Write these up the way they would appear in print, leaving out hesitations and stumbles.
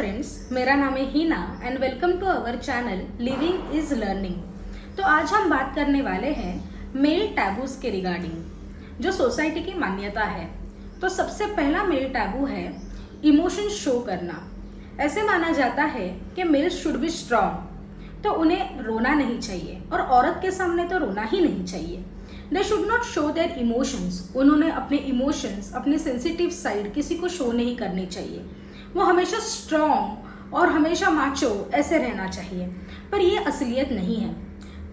Friends, मेरा नाम है Heena and welcome to our channel living is learning. तो आज हम बात करने वाले हैं मेल टैबूज के रिगार्डिंग, जो सोसाइटी की मान्यता है। तो सबसे पहला मेल टैबू है इमोशन शो करना। ऐसे माना जाता है कि मेल्स शुड बी स्ट्रॉन्ग, तो उन्हें रोना नहीं चाहिए और औरत के सामने तो रोना ही नहीं चाहिए। They should not show their emotions. उन्होंने अपने इमोशंस, अपनी सेंसिटिव साइड किसी को शो नहीं करनी चाहिए। वो हमेशा स्ट्रॉन्ग और हमेशा माचो ऐसे रहना चाहिए, पर ये असलियत नहीं है।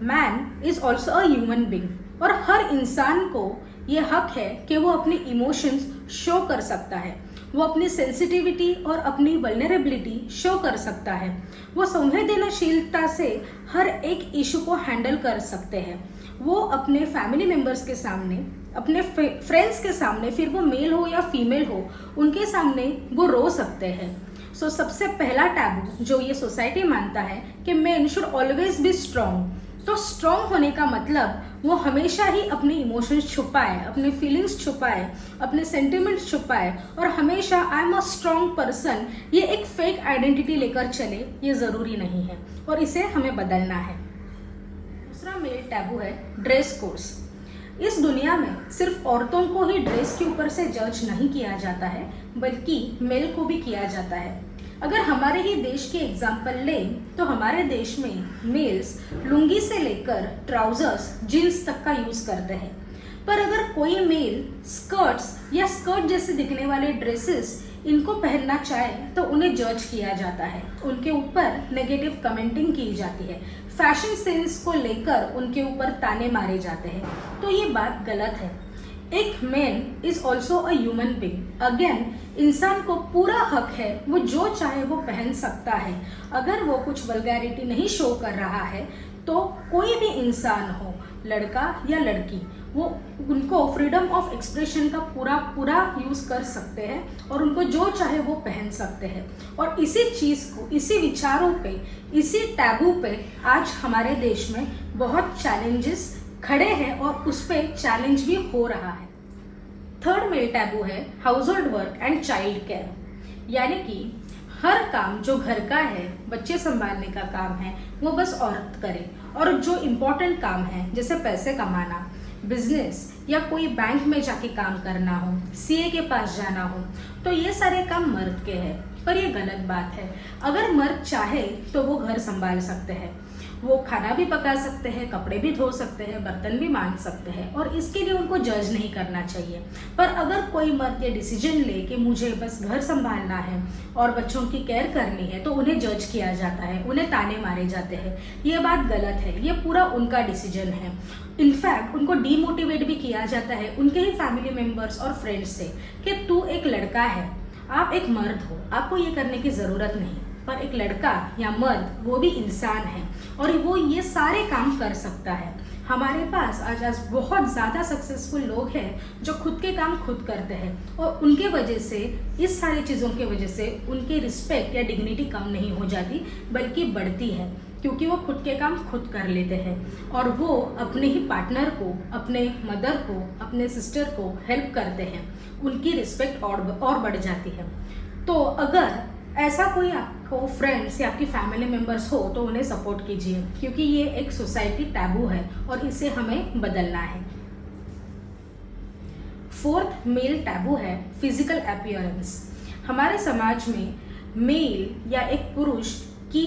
Man is also a human being और हर इंसान को ये हक है कि वो अपनी इमोशंस शो कर सकता है। वो अपनी सेंसिटिविटी और अपनी वल्नरेबिलिटी शो कर सकता है। वो संवेदनशीलता से हर एक इशू को हैंडल कर सकते हैं। वो अपने फैमिली मेंबर्स के सामने, अपने फ्रेंड्स के सामने, फिर वो मेल हो या फीमेल हो, उनके सामने वो रो सकते हैं। सो सबसे पहला टैबू जो ये सोसाइटी मानता है कि main should always be strong. तो स्ट्रॉन्ग होने का मतलब वो हमेशा ही अपने इमोशंस छुपाए, अपने फीलिंग्स छुपाए, अपने सेंटिमेंट्स छुपाए और हमेशा I am a strong person, ये एक फेक आइडेंटिटी लेकर चले, ये ज़रूरी नहीं है और इसे हमें बदलना है। दूसरा मेल टैबू है ड्रेस कोड्स। इस दुनिया में सिर्फ औरतों को ही ड्रेस के ऊपर से जज नहीं किया जाता है, बल्कि मेल को भी किया जाता है। अगर हमारे ही देश के एग्जाम्पल लें तो हमारे देश में मेल्स लुंगी से लेकर ट्राउजर्स, जीन्स तक का यूज करते हैं। पर अगर कोई मेल स्कर्ट्स या स्कर्ट जैसे दिखने वाले ड्रेसेस इनको पहनना चाहे तो उन्हें जज किया जाता है, उनके ऊपर नेगेटिव कमेंटिंग की जाती है, फैशन सेंस को लेकर उनके ऊपर ताने मारे जाते हैं। तो ये बात गलत है। एक man is also a human being. Again, इंसान को पूरा हक है, वो जो चाहे वो पहन सकता है। अगर वो कुछ वल्गैरिटी नहीं शो कर रहा है तो कोई भी इंसान हो, लड़का या लड़की, वो उनको फ्रीडम ऑफ एक्सप्रेशन का पूरा यूज कर सकते हैं और उनको जो चाहे वो पहन सकते हैं। और इसी चीज को, इसी विचारों पे, इसी टैबू पे आज हमारे देश में बहुत चैलेंजेस खड़े हैं और उस पर चैलेंज भी हो रहा है। थर्ड मेल टैबू है house hold work and child care, यानी कि हर काम जो घर का है, बच्चे संभालने का काम है, वो बस औरत करे, और जो इम्पोर्टेंट काम है जैसे पैसे कमाना, बिजनेस या कोई बैंक में जाके काम करना हो, सीए के पास जाना हो, तो ये सारे काम मर्द के हैं। पर ये गलत बात है। अगर मर्द चाहे तो वो घर संभाल सकते हैं, वो खाना भी पका सकते हैं, कपड़े भी धो सकते हैं, बर्तन भी मांज सकते हैं, और इसके लिए उनको जज नहीं करना चाहिए। पर अगर कोई मर्द ये डिसीजन ले कि मुझे बस घर संभालना है और बच्चों की केयर करनी है, तो उन्हें जज किया जाता है, उन्हें ताने मारे जाते हैं। ये बात गलत है, ये पूरा उनका डिसीजन है। इनफैक्ट उनको डीमोटिवेट भी किया जाता है उनके ही फैमिली मेंबर्स और फ्रेंड्स से कि तू एक लड़का है, आप एक मर्द हो, आपको ये करने की ज़रूरत नहीं। पर एक लड़का या मर्द वो भी इंसान है और वो ये सारे काम कर सकता है। हमारे पास आज बहुत ज़्यादा सक्सेसफुल लोग हैं जो खुद के काम खुद करते हैं और उनके वजह से, इस सारी चीज़ों की वजह से उनकी रिस्पेक्ट या डिग्निटी कम नहीं हो जाती बल्कि बढ़ती है, क्योंकि वो खुद के काम खुद कर लेते हैं और वो अपने ही पार्टनर को, अपने मदर को, अपने सिस्टर को हेल्प करते हैं। उनकी रिस्पेक्ट और बढ़ जाती है। तो अगर ऐसा कोई आपको फ्रेंड्स या आपकी फैमिली मेंबर्स हो तो उन्हें सपोर्ट कीजिए, क्योंकि ये एक सोसाइटी टैबू है और इसे हमें बदलना है। फोर्थ मेल टैबू है फिजिकल अपीयरेंस। हमारे समाज में मेल या एक पुरुष की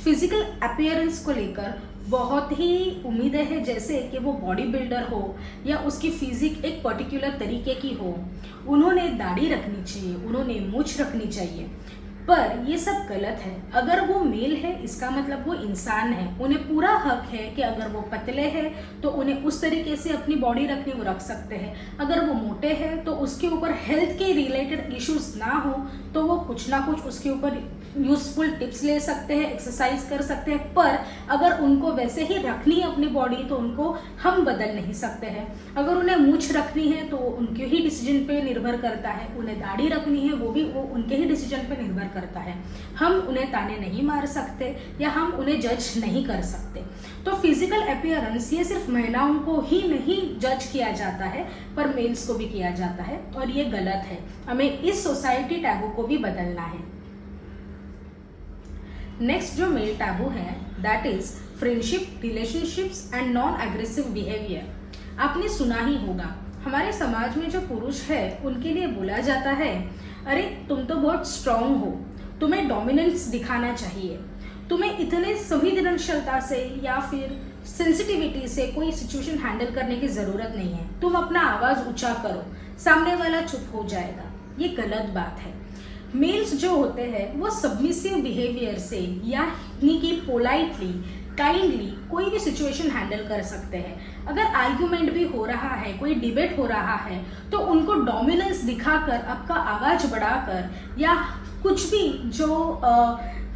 फिजिकल अपीयरेंस को लेकर बहुत ही उम्मीदें हैं, जैसे कि वो बॉडी बिल्डर हो या उसकी फिजिक एक पर्टिकुलर तरीके की हो, उन्होंने दाढ़ी रखनी चाहिए, उन्होंने मूंछ रखनी चाहिए। पर ये सब गलत है। अगर वो मेल है इसका मतलब वो इंसान है, उन्हें पूरा हक है कि अगर वो पतले हैं तो उन्हें उस तरीके से अपनी बॉडी रखनी, वो रख सकते हैं। अगर वो मोटे हैं तो उसके ऊपर हेल्थ के रिलेटेड इश्यूज ना हो तो वो कुछ ना कुछ उसके ऊपर यूजफुल टिप्स ले सकते हैं, एक्सरसाइज कर सकते हैं। पर अगर उनको वैसे ही रखनी है अपनी बॉडी तो उनको हम बदल नहीं सकते हैं। अगर उन्हें मूंछ रखनी है तो उनके ही डिसीजन पे निर्भर करता है, उन्हें दाढ़ी रखनी है वो उनके ही डिसीजन पे निर्भर करता है। हम उन्हें ताने नहीं मार सकते या हम उन्हें जज नहीं कर सकते। तो फिजिकल अपीयरेंस ये सिर्फ महिलाओं को ही नहीं जज किया जाता है पर मेल्स को भी किया जाता है और ये गलत है। हमें इस सोसाइटी टैबू को भी बदलना है। नेक्स्ट जो मेल टैबू है that is friendship, relationships and non aggressive behaviour. आपने सुना ही होगा, हमारे समाज में जो पुरुष है उनके लिए बोला जाता है, अरे तुम तो बहुत स्ट्रांग हो, तुम्हें डोमिनेंस दिखाना चाहिए, तुम्हें इतने संवेदनशीलता से या फिर सेंसिटिविटी से कोई सिचुएशन हैंडल करने की जरूरत नहीं है, तुम अपना आवाज ऊंचा करो, सामने वाला चुप हो जाएगा। ये गलत बात है। मेल्स जो होते हैं वो सबमिसिव बिहेवियर से यानी कि पोलाइटली, काइंडली कोई भी सिचुएशन हैंडल कर सकते हैं। अगर आर्ग्यूमेंट भी हो रहा है, कोई डिबेट हो रहा है, तो उनको डोमिनेंस दिखाकर, आपका आवाज बढ़ाकर या कुछ भी जो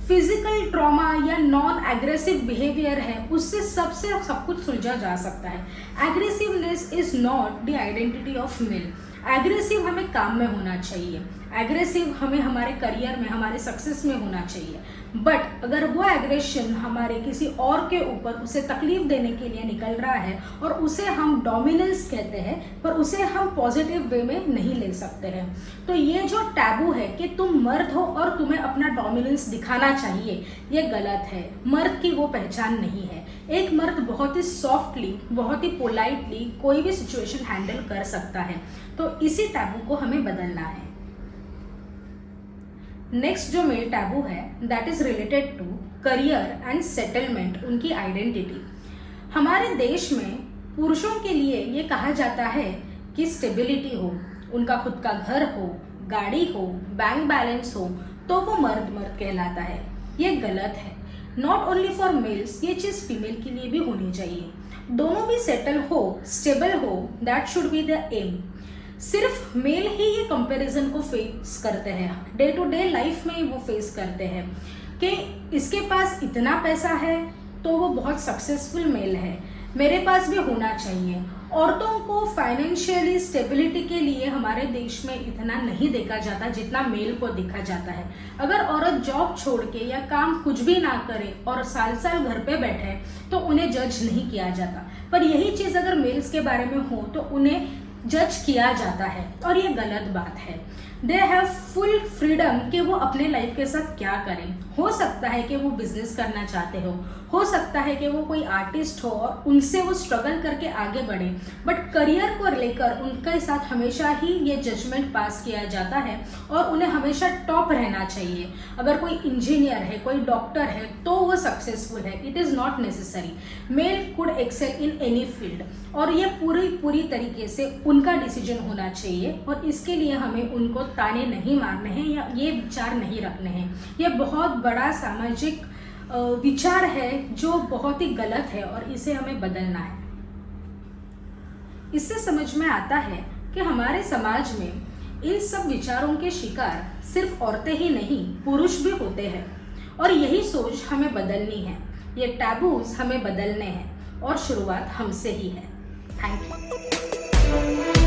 फिजिकल ट्रॉमा या नॉन एग्रेसिव बिहेवियर है उससे सब कुछ सुलझा जा सकता है। Aggressiveness is not the identity of male. Aggressive हमें काम में होना चाहिए, एग्रेसिव हमें हमारे करियर में, हमारे सक्सेस में होना चाहिए, बट अगर वो एग्रेशन हमारे किसी और के ऊपर उसे तकलीफ देने के लिए निकल रहा है और उसे हम डोमिनेंस कहते हैं, पर उसे हम पॉजिटिव वे में नहीं ले सकते हैं। तो ये जो टैबू है कि तुम मर्द हो और तुम्हें अपना डोमिनेंस दिखाना चाहिए, ये गलत है। मर्द की वो पहचान नहीं है। एक मर्द बहुत ही सॉफ्टली, बहुत ही पोलाइटली कोई भी सिचुएशन हैंडल कर सकता है। तो इसी टैबू को हमें बदलना है। नेक्स्ट जो मेल टैबू है that is related to career and settlement, उनकी आइडेंटिटी। हमारे देश में पुरुषों के लिए ये कहा जाता है कि स्टेबिलिटी हो, उनका खुद का घर हो, गाड़ी हो, बैंक बैलेंस हो, तो वो मर्द कहलाता है। ये गलत है। नॉट ओनली फॉर मेल्स, ये चीज़ फीमेल के लिए भी होनी चाहिए। दोनों भी सेटल हो, स्टेबल हो, that should be the aim. सिर्फ मेल ही ये कंपैरिजन को फेस करते हैं, डे टू डे लाइफ में वो फेस करते हैं कि इसके पास इतना पैसा है तो वो बहुत सक्सेसफुल मेल है, मेरे पास भी होना चाहिए। औरतों को फाइनेंशियली स्टेबिलिटी के लिए हमारे देश में इतना नहीं देखा जाता जितना मेल को देखा जाता है। अगर औरत जॉब छोड़ के या काम कुछ भी ना करे और साल साल घर पे बैठे तो उन्हें जज नहीं किया जाता, पर यही चीज़ अगर मेल्स के बारे में हो तो उन्हें जज किया जाता है, और ये गलत बात है। दे हैव फुल फ्रीडम कि वो अपने लाइफ के साथ क्या करें। हो सकता है कि वो बिजनेस करना चाहते हो सकता है कि वो कोई आर्टिस्ट हो और उनसे वो स्ट्रगल करके आगे बढ़े, बट करियर को लेकर उनके साथ हमेशा ही ये जजमेंट पास किया जाता है और उन्हें हमेशा टॉप रहना चाहिए। अगर कोई इंजीनियर है, कोई डॉक्टर है तो वो सक्सेसफुल है। It is not necessary. Male could excel in any field, और ये पूरी तरीके से उनका डिसीजन होना चाहिए, और इसके लिए हमें उनको ताने नहीं मारने हैं या ये विचार नहीं रखने हैं। ये बहुत बड़ा सामाजिक विचार है जो बहुत ही गलत है और इसे हमें बदलना है। इससे समझ में आता है कि हमारे समाज में इन सब विचारों के शिकार सिर्फ औरतें ही नहीं, पुरुष भी होते हैं, और यही सोच हमें बदलनी है। ये टैबूज हमें बदलने हैं और शुरुआत हमसे ही है। Thank you.